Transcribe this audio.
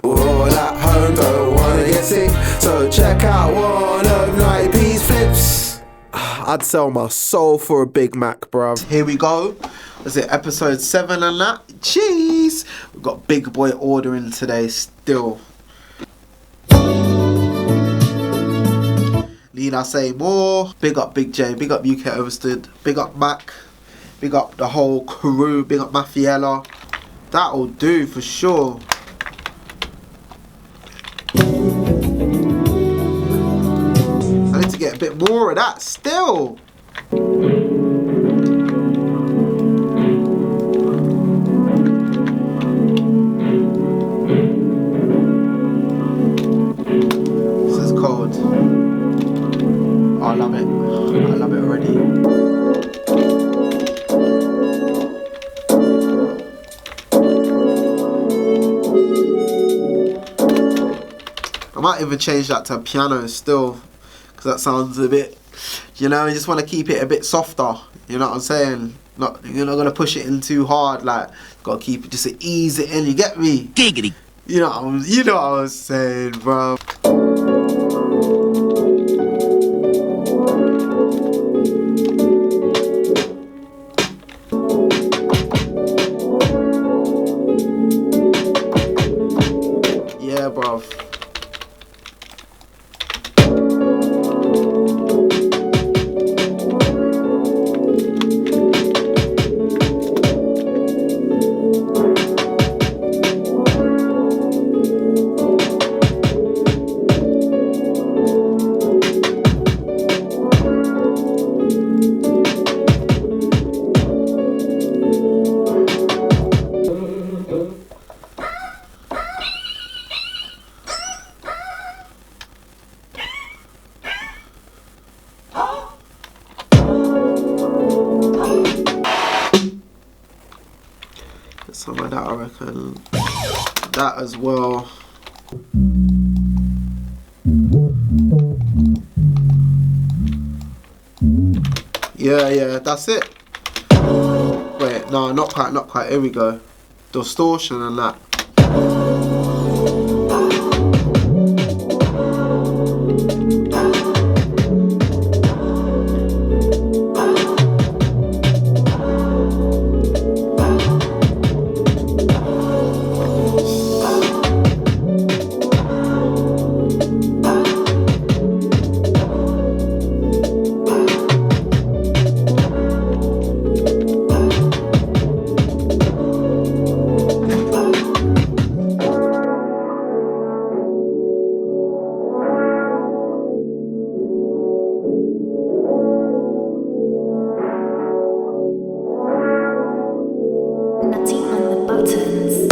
We're all at home, don't wanna get sick, so check out one of NUTTY P'S FLIPZ. I'd sell my soul for a Big Mac, bruv. Here we go. Is it episode 7 and that? Jeez! We've got big boy ordering today still. Need I say more? Big up Big J, big up UK Overstood, big up Mac, big up the whole crew, big up Mafiella. That'll do for sure. I need to get a bit more of that still. This is cold. Oh, I love it. I love it already. I might even change that to a piano still, because that sounds a bit, you know, you just want to keep it a bit softer, you know what I'm saying? You're not going to push it in too hard, like, got to keep it, just to ease it in, you get me? Giggity. You know what I was saying, bro. Yeah, bro. Some of that, I reckon. That as well. Yeah, that's it. Wait, no, not quite. Here we go. Distortion and that. Nutty on the buttons.